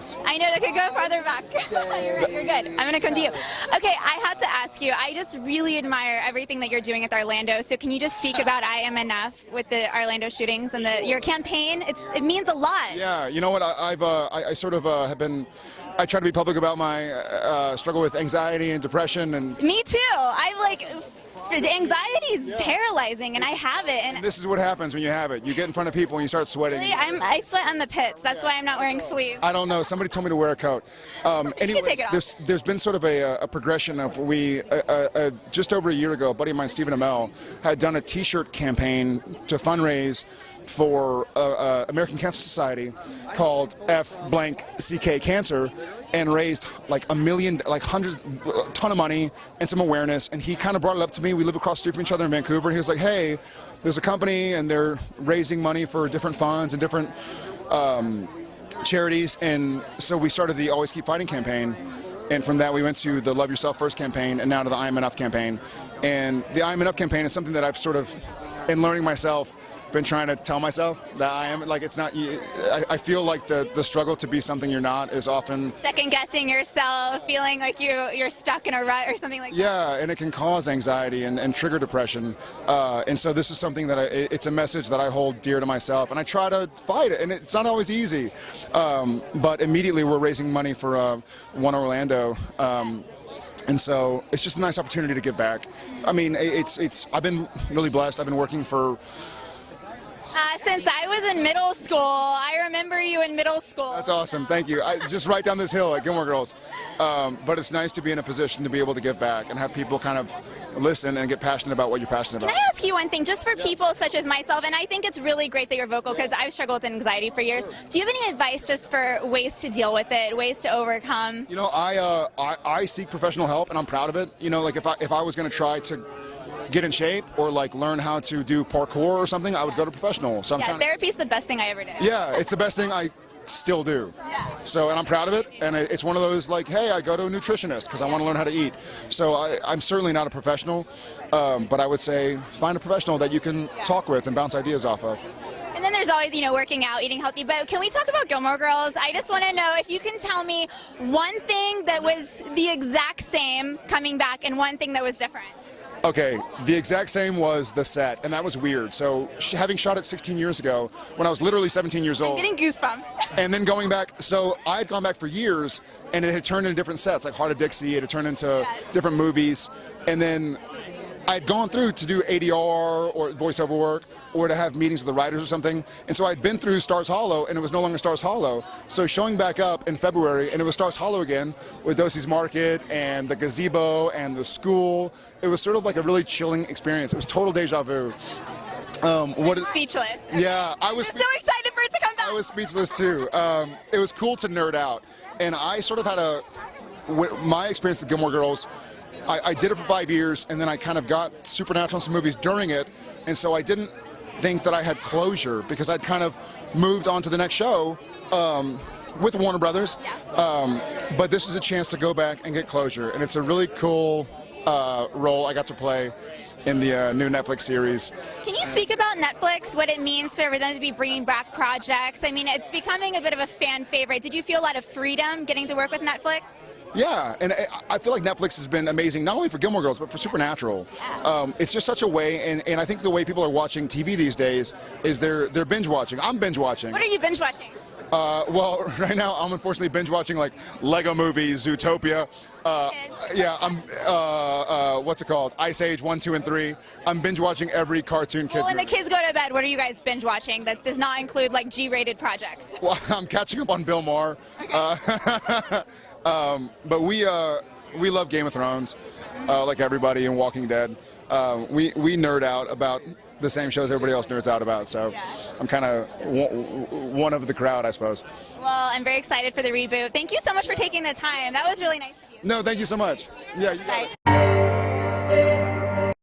Yes. I know, I could go farther back. You're good. I'm going to come to you. Okay, I have to ask you, I just really admire everything that you're doing with Orlando. So can you just speak about I Am Enough with the Orlando shootings and your campaign? It means a lot. Yeah, you know what, I sort of have been, I try to be public about my struggle with anxiety and depression. And me too. I'm like, the anxiety is paralyzing, and I have it. And this is what happens when you have it. You get in front of people and you start sweating. Really, I sweat on the pits. That's why I'm not wearing sleeves. I don't know. Somebody told me to wear a coat. Anyways, take it off. there's been sort of a progression of just over a year ago, a buddy of mine, Stephen Amell, had done a T-shirt campaign to fundraise for American Cancer Society called F blank CK Cancer, and raised like $1 million, like hundreds, a ton of money and some awareness. And he kind of brought it up to me. We live across the street from each other in Vancouver. And he was like, hey, there's a company and they're raising money for different funds and different charities. And so we started the Always Keep Fighting campaign. And from that we went to the Love Yourself First campaign, and now to the I Am Enough campaign. And the I Am Enough campaign is something that I've sort of, in learning myself, been trying to tell myself that I am, like, it's not, I feel like the struggle to be something you're not is often second guessing yourself, feeling like you're stuck in a rut or something like that. Yeah, and it can cause anxiety and trigger depression. And so this is something that it's a message that I hold dear to myself, and I try to fight it, and it's not always easy. But immediately we're raising money for One Orlando. And so it's just a nice opportunity to give back. I mean, I've been really blessed. I've been working for since I was in middle school. I remember you in middle school. That's awesome. Thank you. Just right down this hill at Gilmore Girls. But it's nice to be in a position to be able to give back and have people kind of listen and get passionate about what you're passionate about. Can I ask you one thing, just for people such as myself, and I think it's really great that you're vocal because I've struggled with anxiety for years. Do you have any advice just for ways to deal with it, ways to overcome? You know, I seek professional help, and I'm proud of it. You know, like if I was going to try to get in shape or like learn how to do parkour or something, I would go to professional. So therapy's the best thing I ever did. Yeah, it's the best thing I still do. Yeah. So, and I'm proud of it, and it's one of those like, hey, I go to a nutritionist because I want to learn how to eat. So I'm certainly not a professional, but I would say find a professional that you can talk with and bounce ideas off of. And then there's always, working out, eating healthy. But can we talk about Gilmore Girls? I just want to know if you can tell me one thing that was the exact same coming back and one thing that was different. Okay, the exact same was the set, and that was weird. So having shot it 16 years ago, when I was literally 17 years old. I'm getting goosebumps. And then going back, so I had gone back for years, and it had turned into different sets, like Heart of Dixie, it had turned into different movies, and then I had gone through to do ADR or voiceover work or to have meetings with the writers or something. And so I'd been through Stars Hollow, and it was no longer Stars Hollow. So showing back up in February, and it was Stars Hollow again with Dosey's Market and the gazebo and the school. It was sort of like a really chilling experience. It was total deja vu. Speechless. Yeah, I was so excited for it to come back. I was speechless too. It was cool to nerd out. And I sort of had my experience with Gilmore Girls, I did it for 5 years, and then I kind of got Supernatural and some movies during it, and so I didn't think that I had closure because I'd kind of moved on to the next show with Warner Brothers. But this is a chance to go back and get closure, and it's a really cool role I got to play in the new Netflix series. Can you speak about Netflix, what it means for them to be bringing back projects? I mean, it's becoming a bit of a fan favorite. Did you feel a lot of freedom getting to work with Netflix? Yeah, and I feel like Netflix has been amazing, not only for Gilmore Girls, but for Supernatural. It's just such a way, and I think the way people are watching TV these days is they're binge watching. I'm binge watching. What are you binge watching? Well, right now I'm unfortunately binge watching like Lego Movies, Zootopia. What's it called? Ice Age 1, 2, and 3. I'm binge watching every cartoon kids. Well, when the kids go to bed, what are you guys binge watching that does not include like G-rated projects? Well, I'm catching up on Bill Maher. Okay. But we love Game of Thrones, like everybody, and Walking Dead. We nerd out about the same shows everybody else nerds out about, so I'm kind of one of the crowd, I suppose. Well, I'm very excited for the reboot. Thank you so much for taking the time. That was really nice of you. No, thank you so much. Yeah, you got it.